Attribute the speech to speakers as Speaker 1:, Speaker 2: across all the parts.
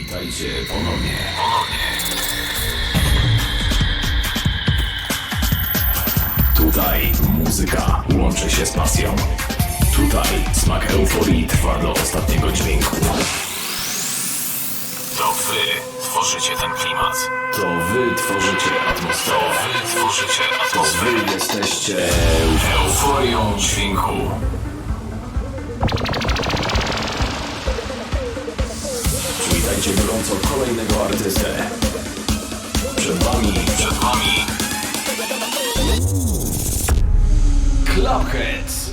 Speaker 1: Witajcie ponownie. Tutaj muzyka łączy się z pasją. Tutaj smak euforii trwa do ostatniego dźwięku. To wy tworzycie ten klimat. To wy tworzycie atmosferę. To wy jesteście euforią dźwięku. Witajcie gorąco kolejnego artystę. Przed wami KLUBBHEADS.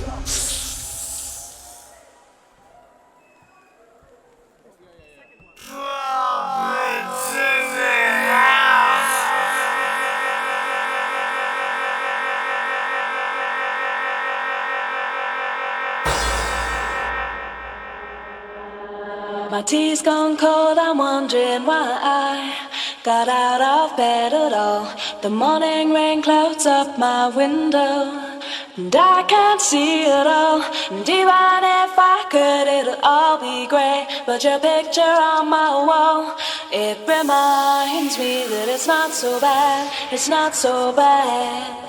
Speaker 2: My tea's gone cold, I'm wondering why I got out of bed at all. The morning rain clouds up my window, and I can't see it all. And even if I could, it'll all be grey. But your picture on my wall, it reminds me that it's not so bad, it's not so bad.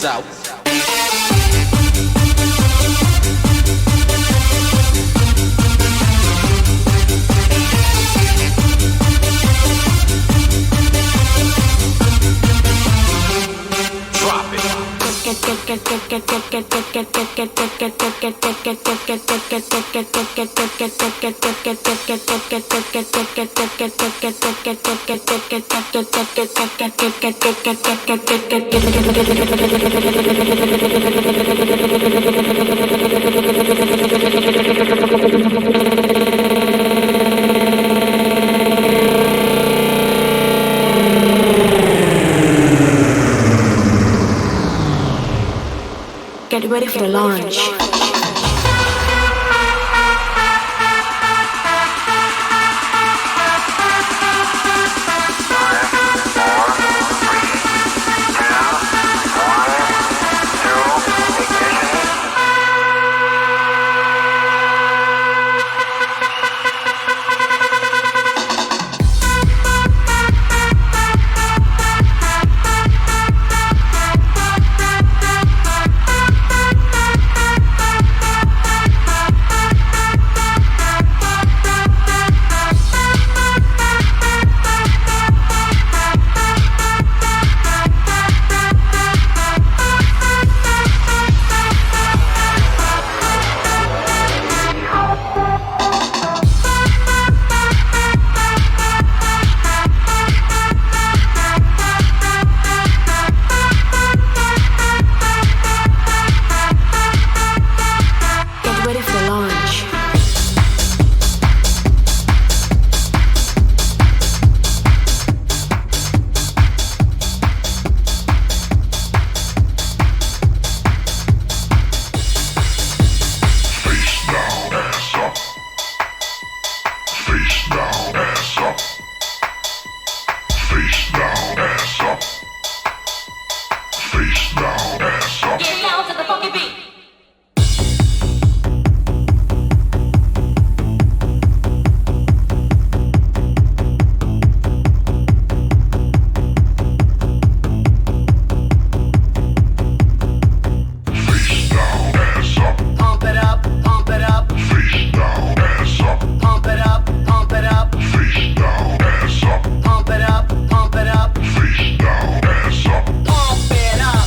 Speaker 3: Out.
Speaker 2: Get ready for the launch. Get down to the funky beat.
Speaker 3: Pump it up, pump it up. Face down, ass up. Pump it up, pump it up. Face down, ass up. Pump it up, pump it up. Face down, ass up. Pump it up.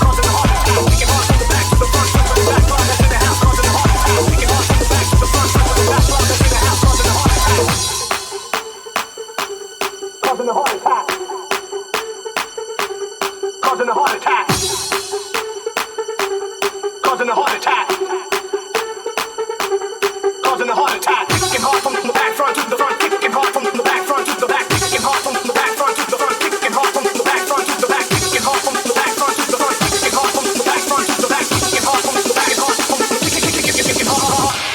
Speaker 3: Cause heart attack. Causing a heart attack. Causing a heart attack. Kicking hard from the back front to the front. Kicking hard from the back front to the back. Kicking hard from the back front to the front. Kicking hard from the back front to the back. Kicking hard from the back front to the front. Kicking hard from the back front to the back. Kicking hard from the back. Kicking hard from the kicking hard.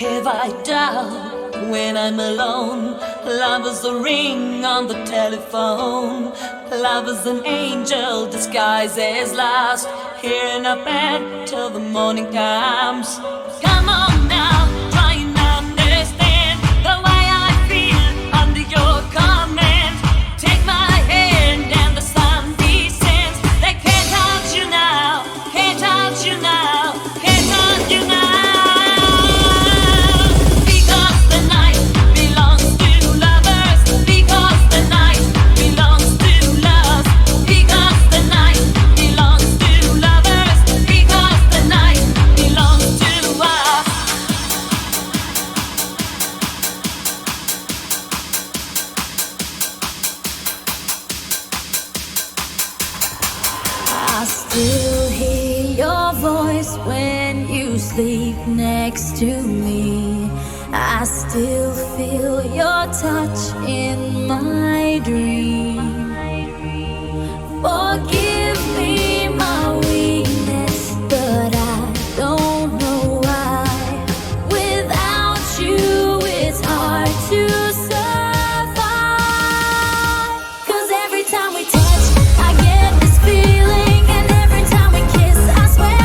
Speaker 4: Have I doubt when I'm alone? Love is a ring on the telephone. Love is an angel disguised as lost, here in a bed till the morning comes. Come on now, try and understand the way I feel under your command. Take my hand and the sun descends. They can't touch you now, can't touch you now, can't touch you now. When you sleep next to me, I still feel your touch in my dream. Forgive me my weakness, but I don't know why. Without you, it's hard to survive. 'Cause every time we touch, I get this feeling, and every time we kiss, I swear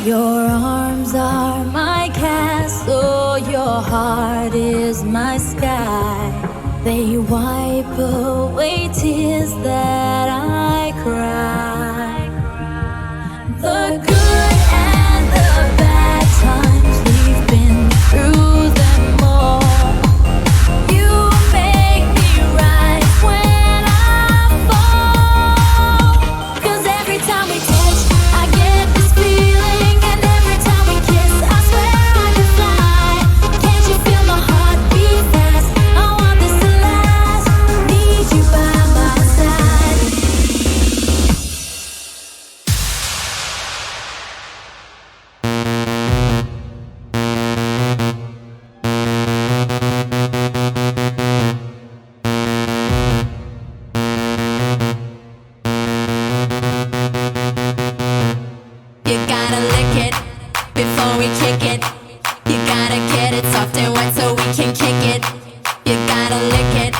Speaker 4: your arms are my castle, your heart is my sky. They wipe away tears that I cry. The good and the bad times, we've been through them all. You make me rise when I fall. 'Cause every time we touch, I get this feeling, and every time we kiss, I swear I could fly. Can't you feel my heart beat fast? I want this to last. Need you by my side. You gotta lick it before we kick it. You gotta get it soft and wet so we can kick it. You gotta lick it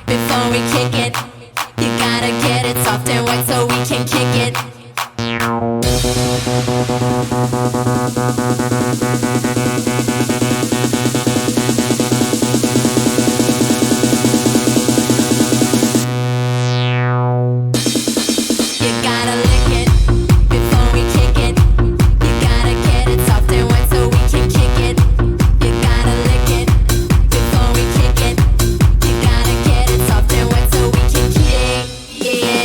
Speaker 4: before we kick it. You gotta get it soft and wet so we can kick it. You gotta lick it before we kick it. You gotta get it soft and wet so we can kick it. You gotta lick it before we kick it. You gotta get it soft and wet so we can kick it.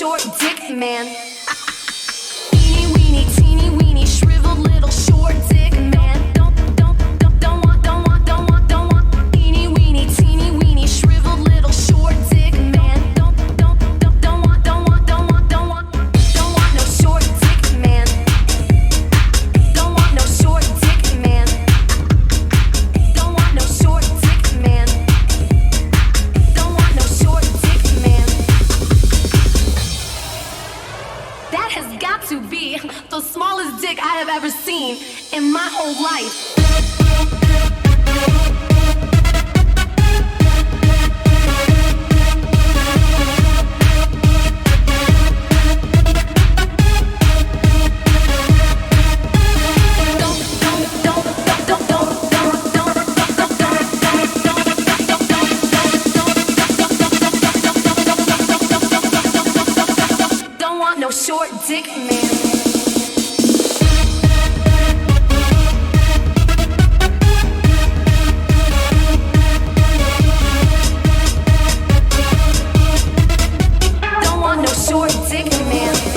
Speaker 5: short dick man. Teeny weeny, teeny weeny, shriveled little short dick man. Don't want. Teeny weeny, shriveled little short dick man. Don't want no short dick man. Don't want no short dick man. Don't want no dick man. Don't want no short dick man.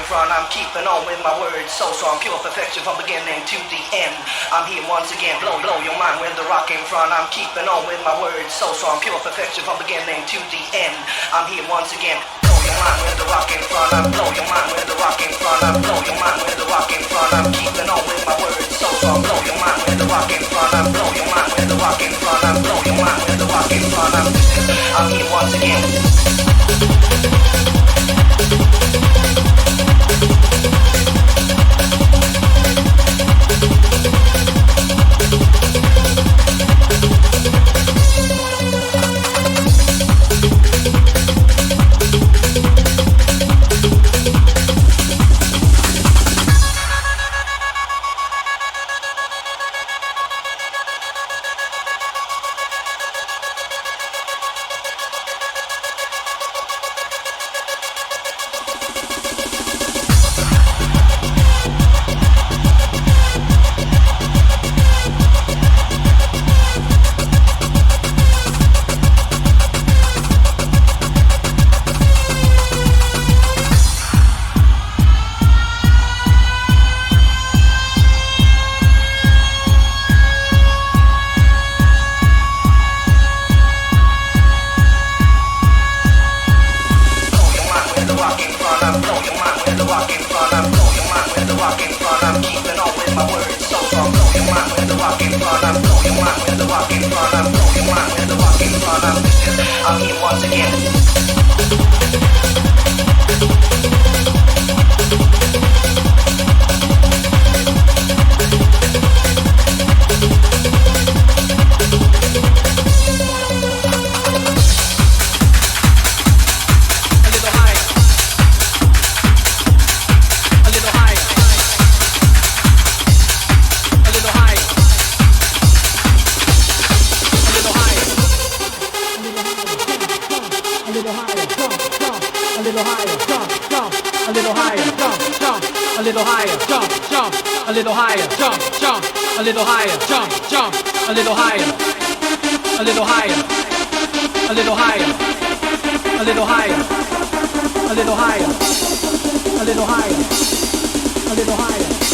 Speaker 6: front. I'm keeping on with my words so strong, pure perfection from beginning to the end. I'm here once again, blow your mind with the rock in front. I'm keeping on with my words so strong, pure perfection from beginning to the end. I'm here once again, blow your mind with the rock in front. I'm blow your mind with the rock in front. I'm blow your mind with the rock in front. I'm keeping on with my words so strong, blow your mind with the rock in front. I'm blow your mind with the rock in front. I'm blow your mind with the rock in front. I'm here once again. I'm here once again.
Speaker 7: A little higher, jump, jump, a little higher, jump, jump, a little higher, a little higher, a little higher, a little higher, a little higher, a little higher, a little higher.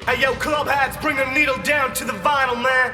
Speaker 3: Hey yo, club hats, bring the needle down to the vinyl, man.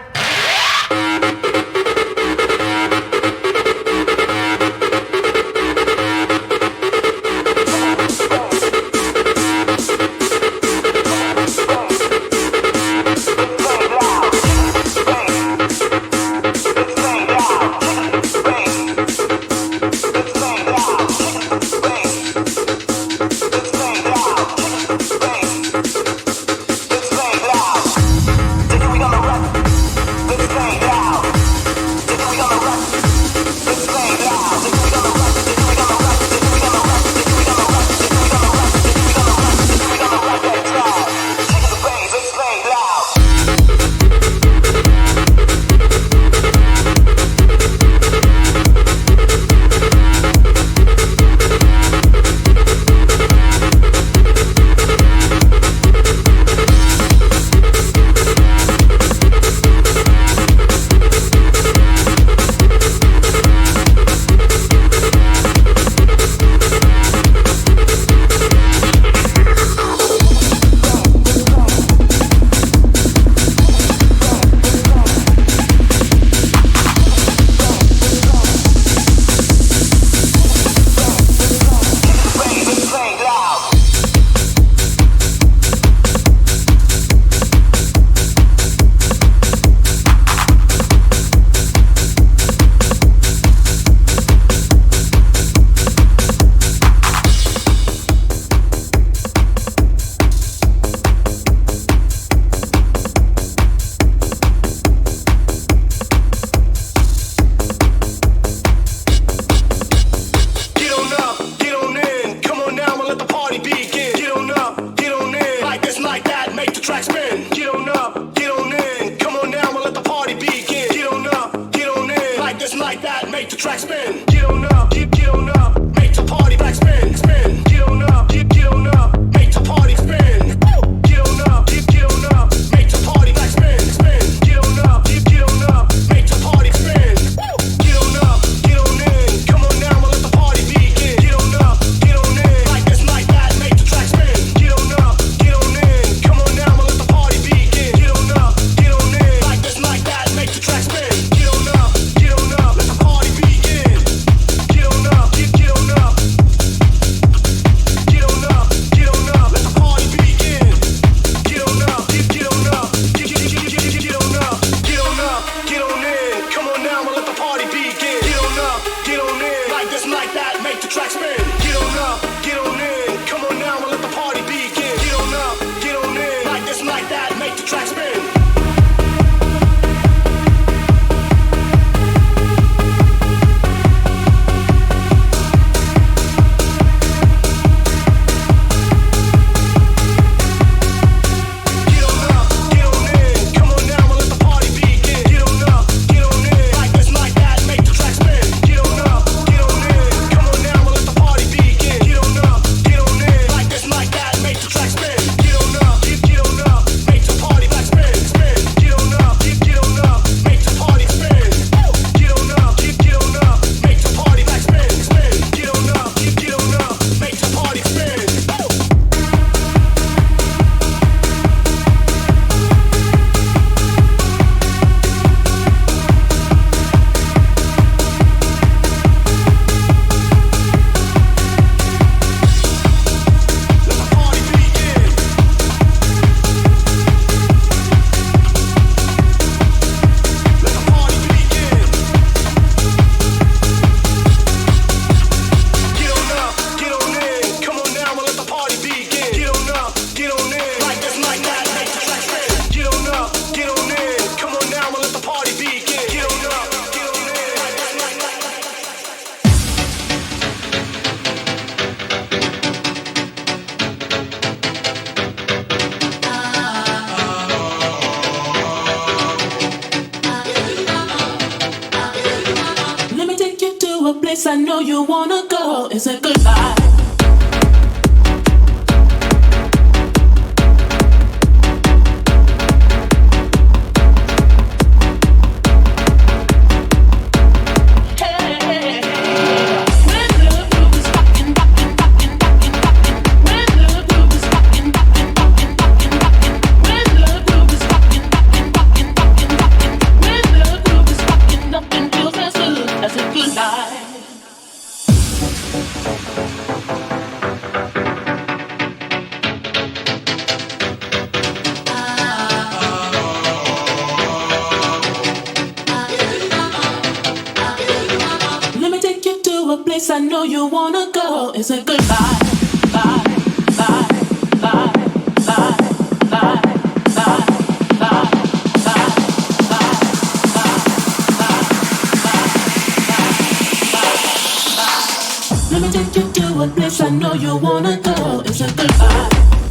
Speaker 8: place I know you wanna go. Is it goodbye? Hey. night. Let me take you to a place I know you wanna go. It's a goodbye, bye, bye, bye, bye, bye, bye, bye, bye, bye. Let me take you to a place I know you wanna go. It's a goodbye.